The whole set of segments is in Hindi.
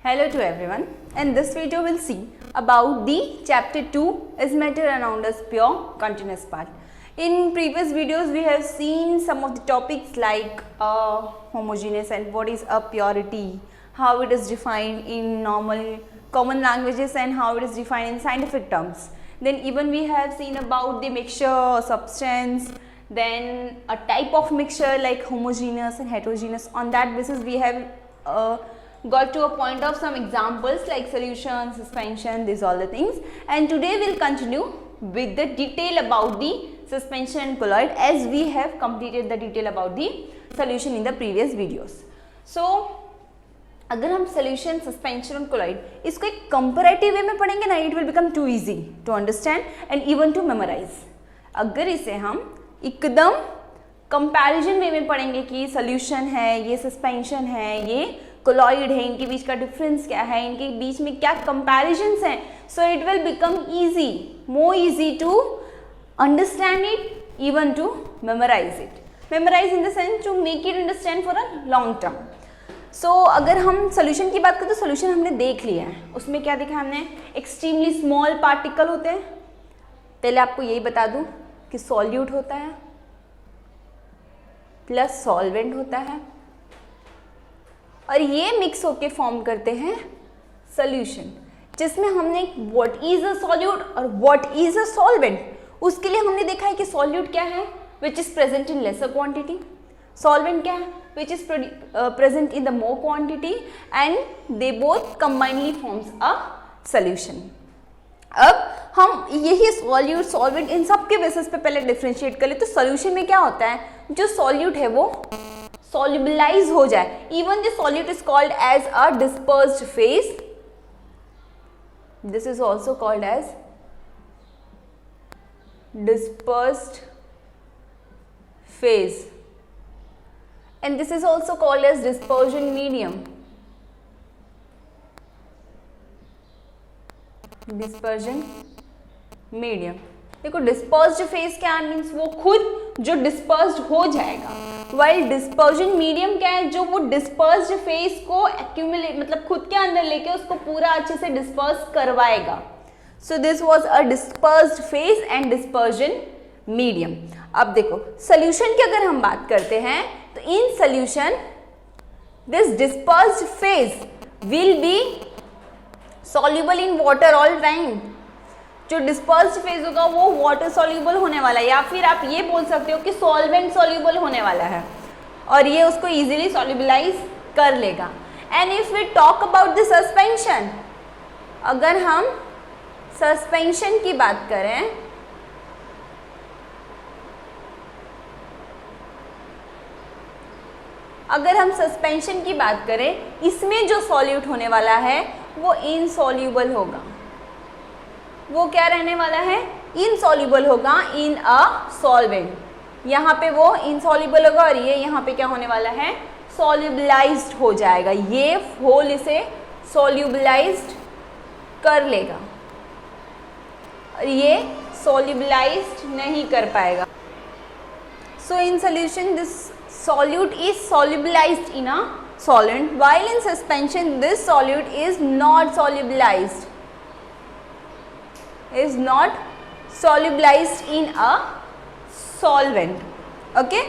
Hello to everyone. In this video we'll see about the chapter 2 is matter around us pure continuous part. In previous videos we have seen some of the topics like homogeneous and what is a purity, how it is defined in normal common languages and how it is defined in scientific terms. Then even we have seen about the mixture or substance, then a type of mixture like homogeneous and heterogeneous. On that basis we have got to a point of some examples like solution, suspension, these all the things, and today we will continue with the detail about the suspension and colloid as we have completed the detail about the solution in the previous videos. So अगर हम solution, suspension और colloid इसको एक comparative way में पढ़ेंगे ना, it will become too easy to understand and even to memorize. अगर इसे हम एकदम कंपैरिजन वे में पढ़ेंगे कि सोल्यूशन है, ये सस्पेंशन है, ये कोलॉइड है, इनके बीच का डिफरेंस क्या है, इनके बीच में क्या कंपैरिजन्स हैं, so it will become easy, more easy to understand it, even to memorise it. Memorise in the sense to make it understand for a long term. So अगर हम सोल्यूशन की बात करें तो सोल्यूशन हमने देख लिया है. उसमें क्या देखा हमने, एक्सट्रीमली स्मॉल पार्टिकल होते हैं. पहले आपको यही बता दूं कि सॉल्यूट होता है प्लस सॉल्वेंट होता है और ये मिक्स होके फॉर्म करते हैं सॉल्यूशन, जिसमें हमने व्हाट इज अ सॉल्यूट और व्हाट इज अ सॉल्वेंट. उसके लिए हमने देखा है कि सॉल्यूट क्या है, which is present in laser quantity. Solvent क्या है, which is present in the more quantity, and they both combinedly forms a solution. अब हम यही सॉल्यूट, सॉल्वेंट, इन सब के बेसिस पे पहले डिफरेंशिएट कर ले. तो सॉल्यूशन में क्या होता है, जो सॉल्यूट है वो solubilize हो जाए. Even the solute is called as a dispersed phase. This is also called as dispersed phase, and this is also called as dispersion medium. Dispersion medium. देखो डिस्पर्स्ड फेज क्या मीन्स, वो खुद जो डिस्पर्स्ड हो जाएगा, वाइल डिस्पर्जन मीडियम क्या है, जो वो डिस्पर्स्ड फेज को एक्यूमुलेट मतलब खुद के अंदर लेके उसको पूरा अच्छे से डिस्पर्स करवाएगा. So this was a dispersed phase and dispersion medium. अब देखो सोल्यूशन की अगर हम बात करते हैं तो in solution this dispersed phase will be soluble in water all time. जो डिस्पर्स्ड फेज होगा वो वाटर सॉल्युबल होने वाला है, या फिर आप ये बोल सकते हो कि सॉल्वेंट सॉल्युबल होने वाला है और ये उसको इजीली सॉल्युबलाइज कर लेगा. And if we talk about the suspension, अगर हम सस्पेंशन की बात करें इसमें जो सॉल्यूट होने वाला है वो इनसॉल्युबल होगा. वो क्या रहने वाला है, इनसॉल्युबल होगा इन अ सॉल्वेंट. यहाँ पे वो इनसॉल्युबल होगा और ये यहाँ पे क्या होने वाला है, सॉल्युबलाइज्ड हो जाएगा. ये होल इसे सॉल्युबलाइज्ड कर लेगा और ये सॉल्युबलाइज्ड नहीं कर पाएगा. So in solution this solute is solubilized in a solvent, while in suspension this solute is not solubilized in a solvent. Okay,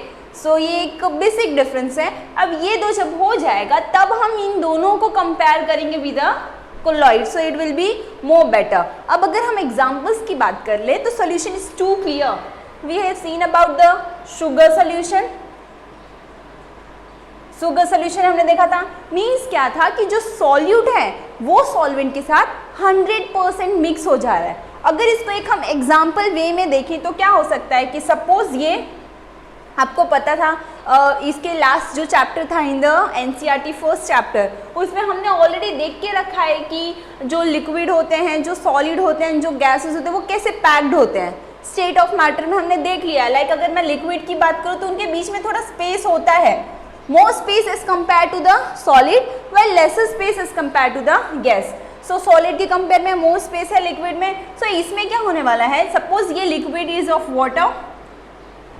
so ये एक बेसिक डिफरेंस है. अब ये दो जब हो जाएगा तब हम इन दोनों को कंपेयर करेंगे with a colloid, so it will be more better. अब अगर हम एग्जांपल्स की बात कर ले तो solution is too clear. We have seen about the sugar solution. Sugar solution हमने देखा था, मीन्स क्या था कि जो सॉल्यूट है वो सॉल्वेंट के साथ 100% मिक्स हो जा रहा है. अगर इसको एक हम एग्जाम्पल वे में देखें तो क्या हो सकता है कि सपोज ये आपको पता था इसके लास्ट जो चैप्टर था in the NCERT first chapter, उसमें हमने ऑलरेडी देख के रखा है कि जो लिक्विड होते हैं, जो सॉलिड होते हैं, जो गैसेस होते हैं, वो कैसे पैक्ड होते हैं. स्टेट ऑफ मैटर में हमने देख लिया. लाइक अगर मैं लिक्विड की बात करूँ तो उनके बीच में थोड़ा स्पेस होता है. More space as compared to the solid, while lesser space as compared to the gas. So solid के कंपेयर में more space है लिक्विड में. So इसमें क्या होने वाला है, सपोज ये लिक्विड इज ऑफ वाटर,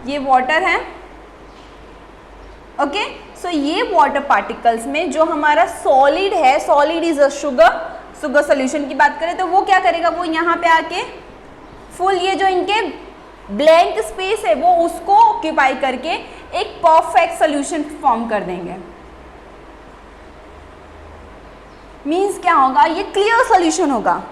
ये वाटर है. ओके, सो ये वाटर पार्टिकल्स में जो हमारा सॉलिड है, solid is a sugar, sugar solution की बात करें तो वो क्या करेगा, वो यहाँ पे आके फुल ये जो इनके ब्लैंक स्पेस है वो उसको ऑक्यूपाई करके एक परफेक्ट सोल्यूशन फॉर्म कर देंगे। मीन्स क्या होगा, ये क्लियर सोल्यूशन होगा।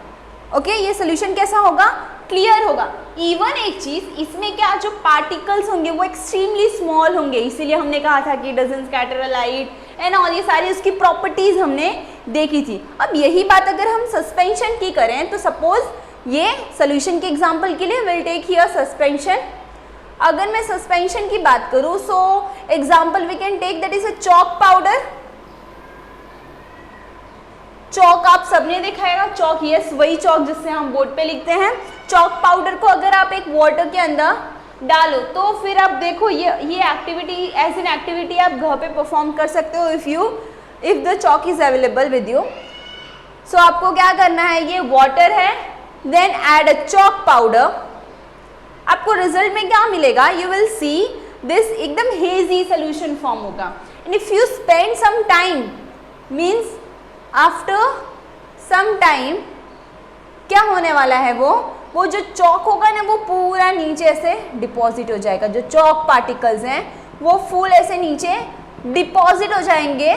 ओके, ये सोल्यूशन कैसा होगा, क्लियर होगा। इवन एक चीज, इसमें क्या जो पार्टिकल्स होंगे वो एक्सट्रीमली स्मॉल होंगे, इसीलिए हमने कहा था कि doesn't scatter light and all, ये सारी उसकी प्रॉपर्टीज हमने देखी थी। अब यही बात अगर हम सस्पेंशन की करें तो सपोज ये सोल्यूशन के एग्जांपल के लिए विल टेक हियर सस्पेंशन। अगर मैं सस्पेंशन की बात करूं so example we can take that is a chalk powder. Chalk आप सबने दिखाएगा, चौक, यस वही चौक जिससे हम बोर्ड पे लिखते हैं। चौक पाउडर को अगर आप एक वाटर के अंदर डालो तो फिर आप देखो ये एक्टिविटी एज एन एक्टिविटी आप घर पे परफॉर्म कर सकते हो if the chalk is available with you. So आपको क्या करना है, ये वाटर है, then add a chalk powder. आपको रिजल्ट में क्या मिलेगा, यू विल सी दिस एकदम हेजी सोल्यूशन फॉर्म होगा। And if you spend some time, means after some time क्या होने वाला है, वो जो चौक होगा ना वो पूरा नीचे ऐसे डिपॉजिट हो जाएगा। जो चौक पार्टिकल्स हैं वो फुल ऐसे नीचे डिपॉजिट हो जाएंगे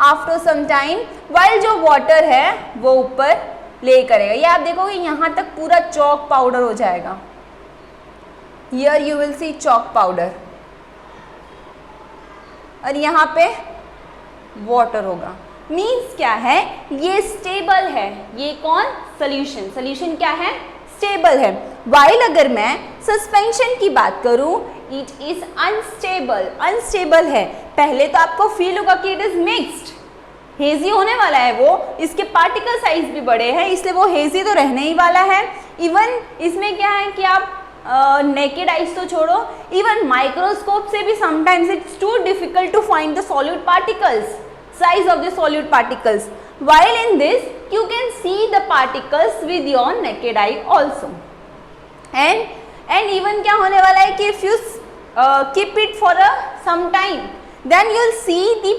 आफ्टर सम टाइम, वाइल जो वाटर है वो ऊपर ले करेगा। ये आप देखोगे यहाँ तक पूरा चौक पाउडर हो जाएगा। Here you will C chalk powder और यहाँ पे वाटर होगा। मीन्स क्या है, ये स्टेबल है। ये कौन, सोल्यूशन, सोल्यूशन क्या है, स्टेबल है। वाइल अगर मैं सस्पेंशन की बात करूं इट इज अनस्टेबल, अनस्टेबल है। पहले तो आपको फील होगा कि इट इज मिक्स्ड, हेजी होने वाला है वो, इसके पार्टिकल साइज भी बड़े हैं इसलिए वो हेजी तो रहने ही वाला है। इवन इसमें क्या है कि आप नेकेड आइज तो छोड़ो, इवन माइक्रोस्कोप से भी sometimes it's too difficult to find the solid particles, size of the solid particles, while in this you can see the particles with your naked eye also। and even क्या होने वाला है कि if you keep it for some time then you will see the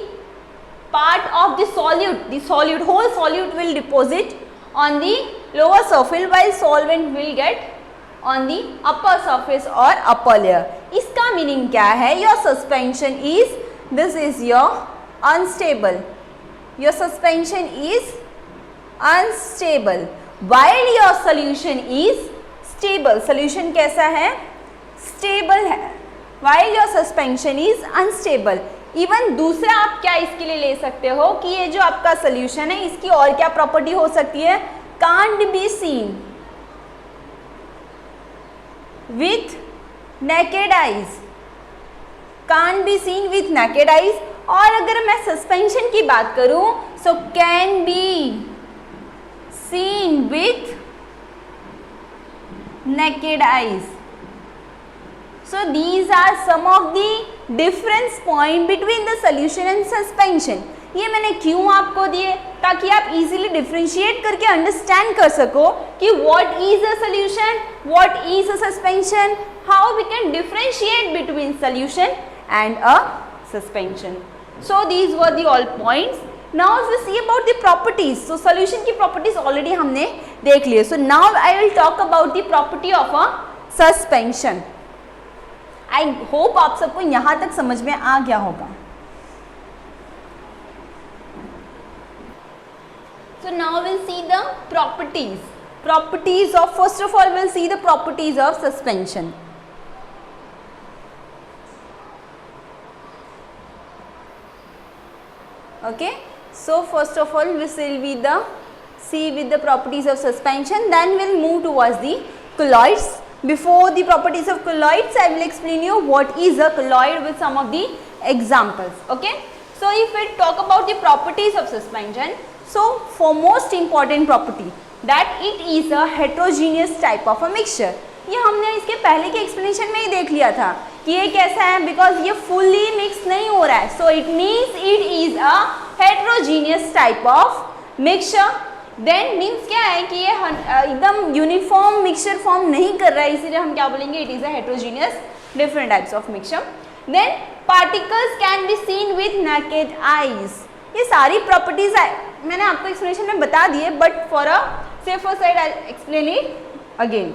part of the solute, whole solute will deposit on the lower surface while solvent will get on the upper surface or upper layer। इसका meaning क्या है, your suspension is, this is your unstable, your suspension is unstable while your solution is stable। solution कैसा है, stable है, while your suspension is unstable। Even दूसरा आप क्या इसके लिए ले सकते हो कि ये जो आपका सोल्यूशन है इसकी और क्या प्रॉपर्टी हो सकती है, can't be seen with naked eyes, can't be seen with naked eyes। और अगर मैं सस्पेंशन की बात करूं so can be seen with naked eyes. So these are some of the difference point between the solution and suspension. ये मैंने क्यों आपको दिए, ताकि आप इजीली डिफरेंशिएट करके अंडरस्टैंड कर सको कि what is a solution, what is a suspension, how we can differentiate between solution and a suspension। So these were the all points। Now if we see about the properties, so solution की properties already हमने देख लिए। So now I will talk about the property of a suspension। I hope आप सबको यहाँ तक समझ में आ गया होगा। So now we'll see the properties। Properties of, first of all we'll see the properties of suspension। Okay, so first of all we will see with the properties of suspension, then we'll move towards the colloids। Before the properties of colloids I will explain you what is a colloid with some of the examples। Okay, so if we talk about the properties of suspension, so for most important property that it is a heterogeneous type of a mixture। ये हमने इसके पहले के एक्सप्लेनेशन में ही देख लिया था कि ये कैसा है, बिकॉज ये फुल्ली मिक्स नहीं हो रहा है, so it means it is a heterogeneous type of mixture. Then means क्या है कि ये एकदम यूनिफॉर्म मिक्सचर फॉर्म नहीं कर रहा है, इसीलिए हम क्या बोलेंगे, it is a heterogeneous different types of mixture. Then particles can be seen with naked eyes. ये सारी प्रॉपर्टीज मैंने आपको एक्सप्लेनेशन में बता दी है, but for a safer side I explain it again.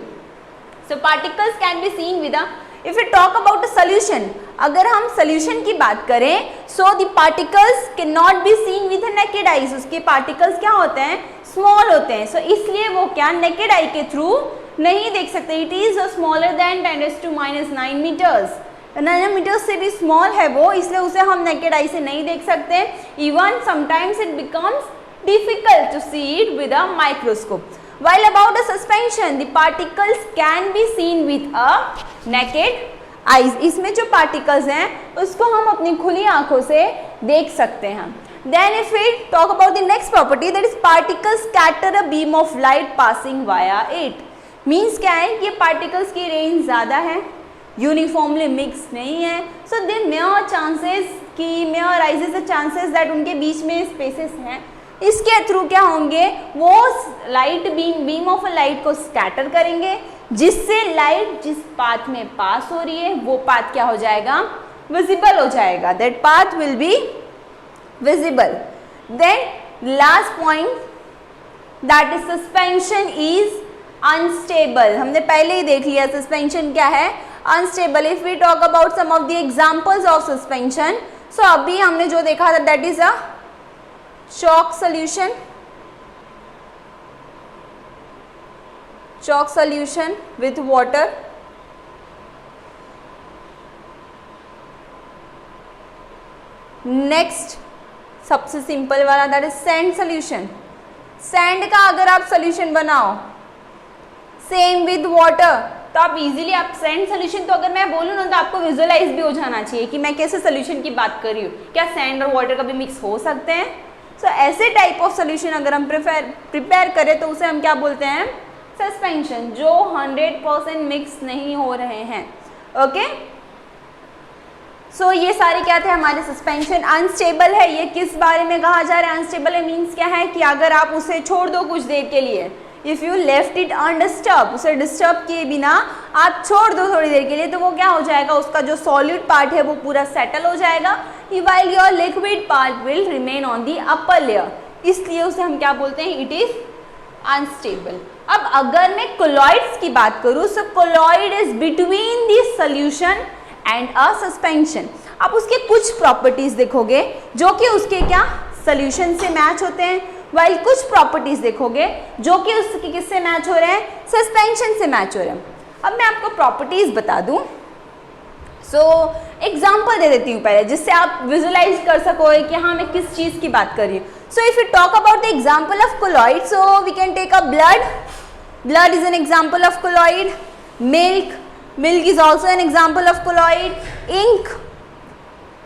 So particles can be seen with a, if you talk about a solution, अगर हम सोल्यूशन की बात करें, so the particles can not be seen with naked eyes. उसके पार्टिकल्स क्या होते हैं, स्मॉल होते हैं, सो इसलिए वो क्या नेकेड आई के थ्रू नहीं देख सकते। It is smaller than 10⁻⁹ metres, nanometre से भी स्मॉल है वो, इसलिए उसे हम नेकेड आई से नहीं देख सकते। Even sometimes it becomes difficult to see it with a microscope. While about a suspension, the particles can be seen with a naked eyes. इसमें जो particles हैं उसको हम अपनी खुली आंखों से देख सकते हैं। Then if we talk about the next property, that is particles scatter a beam of light passing via it. Means क्या है कि particles की range ज़्यादा है, uniformly mixed नहीं है, so there mere chances कि mere arises the chances that उनके बीच में spaces हैं, इसके थ्रू क्या होंगे, वो लाइट बीम ऑफ लाइट को स्कैटर करेंगे, जिससे लाइट जिस पाथ में पास हो रही है वो पाथ क्या हो जाएगा, विजिबल हो जाएगा। That path will be visible. Then last point, that is suspension is unstable. हमने पहले ही देख लिया सस्पेंशन क्या है, unstable. If we talk about some of the examples of suspension, so अभी हमने जो देखा था that is a chalk solution with water, next सबसे सिंपल वाला that is sand solution. Sand का अगर आप सोल्यूशन बनाओ सेम विद वाटर, तो आप इजीली आप सैंड सोल्यूशन, तो अगर मैं बोलूँ ना तो आपको विजुअलाइज भी हो जाना चाहिए कि मैं कैसे सोल्यूशन की बात कर रही हूँ। क्या सैंड और वाटर कभी मिक्स हो सकते हैं? सो ऐसे टाइप ऑफ सोल्यूशन अगर हम प्रिपेयर करें तो उसे हम क्या बोलते हैं, सस्पेंशन, जो 100% मिक्स नहीं हो रहे हैं। ओके, सो ये सारे क्या थे हमारे सस्पेंशन। अनस्टेबल है, ये किस बारे में कहा जा रहा है, अनस्टेबल है मीन्स क्या है कि अगर आप उसे छोड़ दो कुछ देर के लिए, if you left it undisturb, उसे डिस्टर्ब किए बिना आप छोड़ दो थोड़ी देर के लिए, तो वो क्या हो जाएगा, उसका जो सॉलिड पार्ट है वो पूरा सेटल हो जाएगा, while your liquid part will remain on the upper layer, इसलिए उसे हम क्या बोलते हैं, इट इज अनस्टेबल। अब अगर मैं कोलॉइड्स की बात करूँ, so colloid is between the solution and a suspension. आप उसके कुछ प्रॉपर्टीज देखोगे जो कि उसके क्या सॉल्यूशन से मैच होते हैं, वाइल कुछ प्रॉपर्टीज देखोगे जो कि उसके किससे मैच हो रहे हैं, सस्पेंशन से मैच हो रहे हैं। अब मैं आपको प्रॉपर्टीज बता दूं, सो एग्जाम्पल दे देती हूँ पहले, जिससे आप विजुअलाइज कर सको कि हाँ मैं किस चीज़ की बात कर रही हूँ। So if you talk about the example of colloid, so we can take a blood is an example of colloid, milk is also an example of colloid, ink,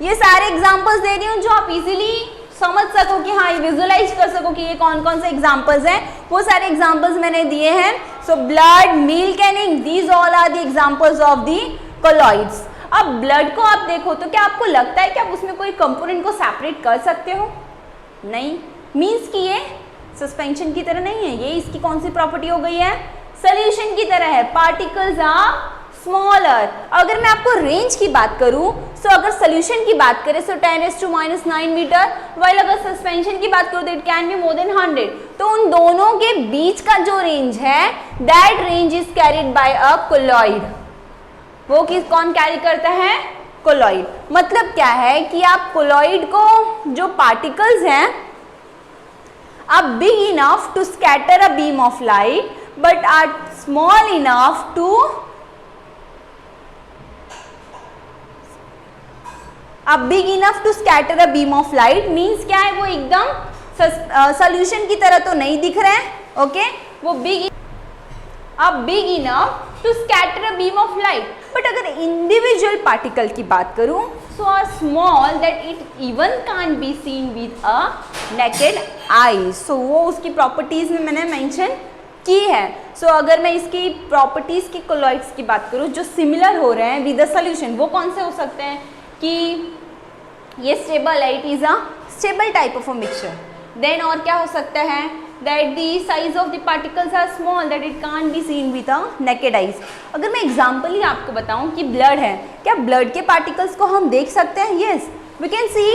ये सारे एग्जाम्पल्स दे रही हूँ जो आप इजीली समझ सको कि हाँ, विजुअलाइज कर सको कि ये कौन कौन से एग्जाम्पल्स हैं, वो सारे एग्जाम्पल्स मैंने दिए हैं। So blood, milk and ink, these all are the examples of the colloids. अब ब्लड को आप देखो तो क्या आपको लगता है कि आप उसमें कोई कंपोनेंट को सेपरेट कर सकते हो? नहीं, मीन्स कि ये सस्पेंशन की तरह नहीं है, ये इसकी कौन सी प्रॉपर्टी हो गई है, सोल्यूशन की तरह है, पार्टिकल्स आर स्मॉलर। अगर मैं आपको रेंज की बात करूं, सो अगर सोल्यूशन की बात करें सो 10⁻⁹ मीटर, वाइल अगर सस्पेंशन की बात करूं तो it can be more than 100। तो उन दोनों के बीच का जो रेंज है, that range is carried by a colloid. वो कौन कैरी करता है, कोलॉइड। मतलब क्या है कि आप कोलॉइड को जो पार्टिकल्स हैं, are big enough to scatter a beam of light but are small enough to big enough to scatter a beam of light. Means क्या है, वो एकदम सोल्यूशन की तरह तो नहीं दिख रहे हैं, ओके, वो big enough to scatter a beam of light. But अगर इंडिविजुअल पार्टिकल की बात करूं, so are small that it even can't be seen with a naked eye. So वो उसकी प्रॉपर्टीज में मैंने मेंशन की है। सो अगर मैं इसकी प्रॉपर्टीज की कोलॉइड्स की बात करूं जो सिमिलर हो रहे हैं विद अ सोल्यूशन, वो कौन से हो सकते हैं कि ये स्टेबल है, it is a stable type of a mixture. Then और क्या हो सकता है, that the size of the particles are small that it can't be seen with a naked eyes. अगर मैं एग्जाम्पल ही आपको बताऊं कि ब्लड है, क्या ब्लड के पार्टिकल्स को हम देख सकते हैं? Yes, we can see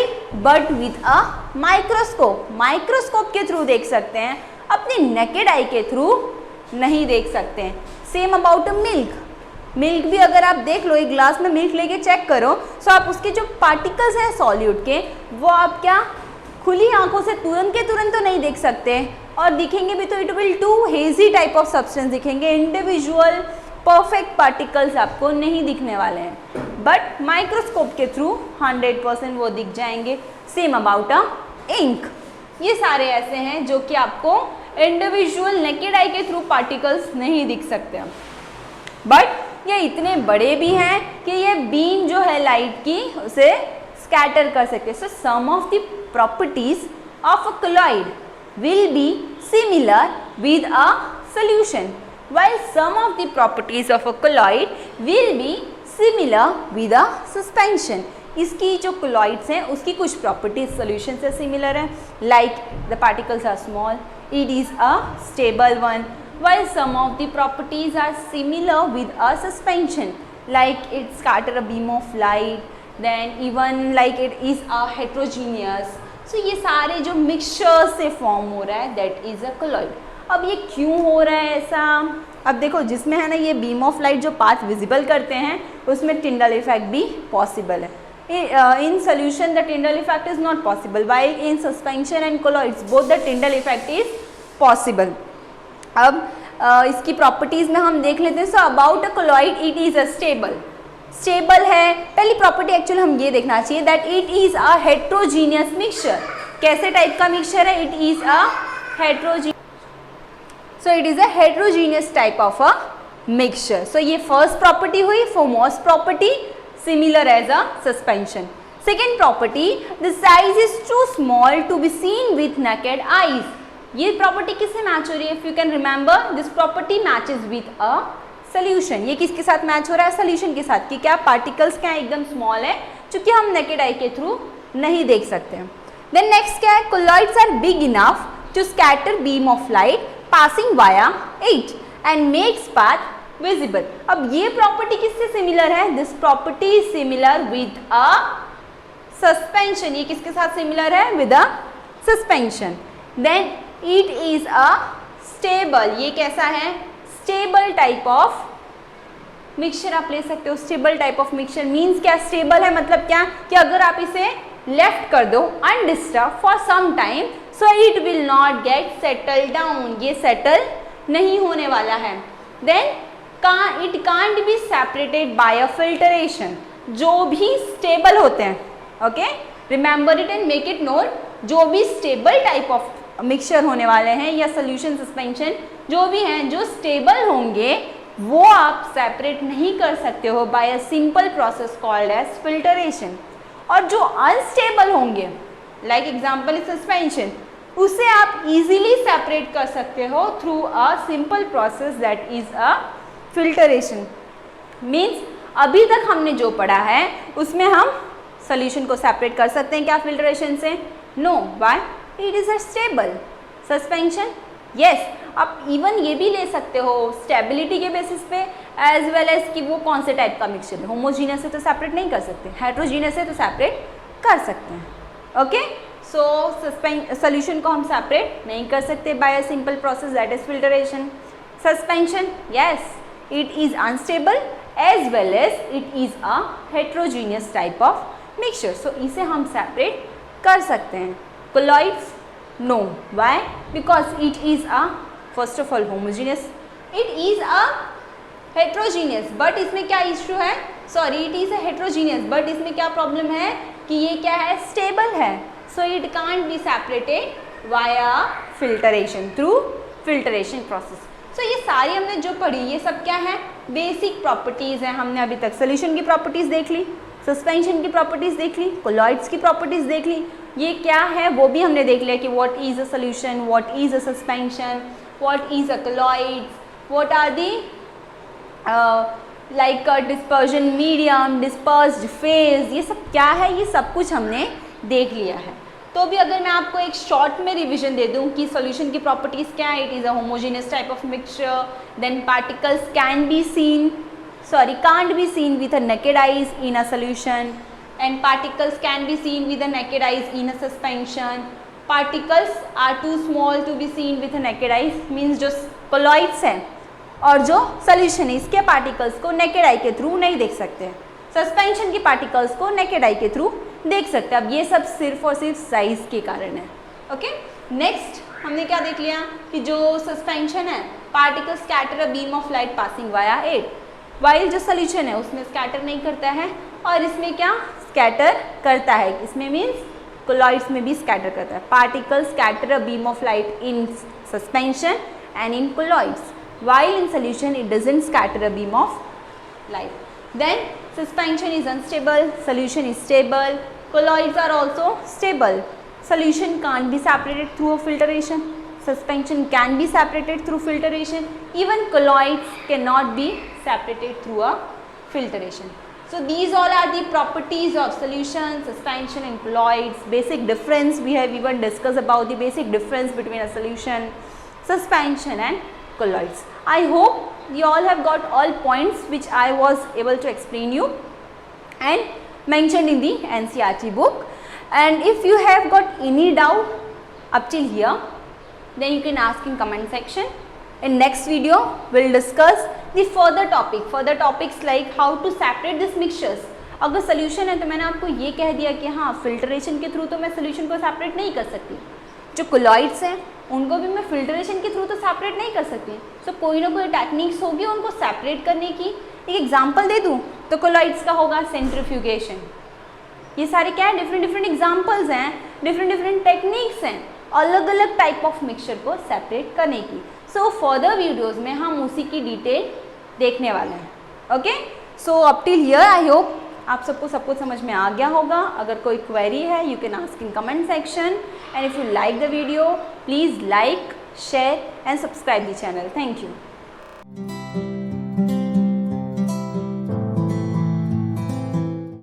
but with a microscope. Microscope के थ्रू देख सकते हैं, अपनी नेकेड आई के थ्रू नहीं देख सकते हैं. Same about a milk. Milk भी अगर आप देख लो, एक ग्लास में मिल्क लेके चेक करो, तो आप उसके जो पार्टिकल्स हैं सॉल्यूट के, वो आप क्या खुली आंखों से तुरंत के तुरंत तो नहीं देख सकते, और दिखेंगे भी तो it will too hazy type of substance दिखेंगे. इंडिविजुअल परफेक्ट पार्टिकल्स आपको नहीं दिखने वाले हैं, बट माइक्रोस्कोप के थ्रू 100% वो दिख जाएंगे. Same about a ink. ये सारे ऐसे हैं जो कि आपको इंडिविजुअल नेकेड आई के थ्रू पार्टिकल्स नहीं दिख सकते, बट ये इतने बड़े भी हैं कि ये बीम जो है लाइट की उसे स्कैटर कर सकते हैं. So some of the properties of a colloid will be similar with a solution, while some of the properties of a colloid will be similar with a suspension. इसकी जो colloids हैं उसकी कुछ properties solution से similar हैं, like the particles are small, it is a stable one, while some of the properties are similar with a suspension, like it scatter a beam of light, then even like it is a heterogeneous. So ये सारे जो मिक्सचर से फॉर्म हो रहा है दैट इज अ colloid. अब ये क्यों हो रहा है ऐसा? अब देखो, जिसमें है ना ये बीम ऑफ लाइट जो पाथ विजिबल करते हैं उसमें टिंडल इफेक्ट भी पॉसिबल है. in solution the tyndall effect is not possible, while in suspension and colloids both the tyndall effect is possible. अब इसकी प्रॉपर्टीज में हम देख लेते हैं. So about a colloid it is a stable है. पहली प्रॉपर्टी एक्चुअली हम ये देखना चाहिए that it is a heterogeneous mixture. कैसे टाइप का मिक्सचर है? It is a heterogeneous. So it is a heterogeneous type of a mixture. So ये फर्स्ट प्रॉपर्टी हुई. Foremost property similar as a suspension. Second property, the size is too small to be seen with naked eyes. ये प्रॉपर्टी किससे मैच हो रही है? If you can remember, this property matches with a solution. ये किसके साथ मैच हो रहा है? सोल्यूशन के साथ. कि क्या पार्टिकल्स क्या एकदम स्मॉल है क्योंकि हम नेकेड आई के थ्रू नहीं देख सकते हैं. देन नेक्स्ट क्या है? colloids are big enough to scatter beam of light passing via it and makes path visible. अब ये प्रॉपर्टी किससे सिमिलर है? This property is similar with a suspension. ये किसके साथ सिमिलर है? With a suspension. Then it is a stable. ये कैसा है? स्टेबल टाइप ऑफ मिक्सचर आप ले सकते हो. Stable type of mixture means क्या? स्टेबल है मतलब क्या? कि अगर आप इसे लेफ्ट कर दो undisturb for some time, so it will not get settle down. ये सेटल नहीं होने वाला है. Then it can't be separated by a filtration. जो भी स्टेबल होते हैं, okay, remember it and make it note. जो भी स्टेबल टाइप ऑफ मिक्सचर होने वाले हैं या सोल्यूशन, सस्पेंशन जो भी हैं, जो स्टेबल होंगे वो आप सेपरेट नहीं कर सकते हो by a simple process called as filtration. और जो अनस्टेबल होंगे, लाइक एग्जांपल इज सस्पेंशन, उसे आप इजीली सेपरेट कर सकते हो through a simple process that is a filtration. Means अभी तक हमने जो पढ़ा है उसमें हम सोल्यूशन को सेपरेट कर सकते हैं क्या फिल्टरेशन से? No. Why? It is a stable. Suspension, yes. आप इवन ये भी ले सकते हो स्टेबिलिटी के बेसिस पे एज वेल एज कि वो कौन से टाइप का मिक्सचर है. होमोजीनियस से तो सेपरेट नहीं कर सकते, हेट्रोजीनियस से तो सेपरेट कर सकते हैं. ओके, सो सोल्यूशन को हम सेपरेट नहीं कर सकते by a simple process that is filtration. Suspension, yes, it is unstable as well as it is a heterogeneous type of mixture. So इसे हम सेपरेट कर सकते हैं. colloids, no. Why? Because it is a, first of all, homogeneous. It is a heterogeneous. but इसमें क्या इशू है? Sorry, it is a heterogeneous. but इसमें क्या प्रॉब्लम है कि ये क्या है? स्टेबल है. so it can't be separated via filtration, through filtration process. so ये सारी हमने जो पढ़ी ये सब क्या है? बेसिक प्रॉपर्टीज़ हैं. हमने अभी तक सोल्यूशन की प्रॉपर्टीज़ देख ली, सस्पेंशन की प्रॉपर्टीज़ देख ली, colloids की प्रॉपर्टीज़ देख ली. ये क्या है वो भी हमने देख लिया कि what is a solution, what is a suspension, what is a colloids, what are the like dispersion medium, dispersed phase, ये सब क्या है, ये सब कुछ हमने देख लिया है. तो भी अगर मैं आपको एक शॉर्ट में रिवीजन दे दूं कि सॉल्यूशन की प्रॉपर्टीज क्या है, it is a homogeneous type of mixture, then particles can be seen, can't be seen with a naked eyes in a solution, and particles can be seen with the naked eyes in a suspension. Particles are too small to be seen with a naked eyes, means जो colloids हैं और जो solution है इसके particles को naked eye के थ्रू नहीं देख सकते हैं, सस्पेंशन की पार्टिकल्स को नेकेड आई के थ्रू देख सकते हैं। अब ये सब सिर्फ और सिर्फ साइज के कारण है। ओके, नेक्स्ट हमने क्या देख लिया कि जो सस्पेंशन है, particles scatter a beam of light passing via it, while जो सोल्यूशन है उसमें स्कैटर नहीं करता है और इसमें क्या स्कैटर करता है, इसमें मीन्स कोलॉइड्स में भी स्कैटर करता है। Particles scatter a beam of light in suspension and in colloids, while in solution it doesn't scatter a beam of light. Then suspension is unstable, solution is stable, colloids are also stable. Solution can't be separated through a filtration, suspension can be separated through filtration, even colloids cannot be separated through a filtration. So these all are the properties of solution, suspension and colloids. Basic difference, we have even discussed about the basic difference between a solution, suspension and colloids. I hope you all have got all points which I was able to explain you and mentioned in the NCERT book. And if you have got any doubt up till here, then you can ask in comment section. In next video we'll discuss the further topics like how to separate these mixtures. अगर सोल्यूशन है तो मैंने आपको ये कह दिया कि हाँ फिल्ट्रेशन के थ्रू तो मैं सोल्यूशन को सेपरेट नहीं कर सकती, जो कोलॉइड्स हैं उनको भी मैं फिल्ट्रेशन के थ्रू तो सेपरेट नहीं कर सकती। सो कोई ना कोई टेक्निक्स होगी उनको सेपरेट करने की। एक एग्जांपल दे दूँ तो कोलॉइड्स का होगा सेंट्रीफ्यूगेशन। ये सारे क्या है, डिफरेंट एग्जांपल्स हैं, डिफरेंट टेक्निक्स हैं अलग अलग टाइप ऑफ मिक्सचर को सेपरेट करने की। सो फर्दर वीडियोज़ में हम उसी की डिटेल देखने वाले हैं। Okay, so up till here I hope आप सबको सब कुछ समझ में आ गया होगा। अगर कोई क्वेरी है you can ask in comment section, and if you like the video please like, share and subscribe the channel. Thank you.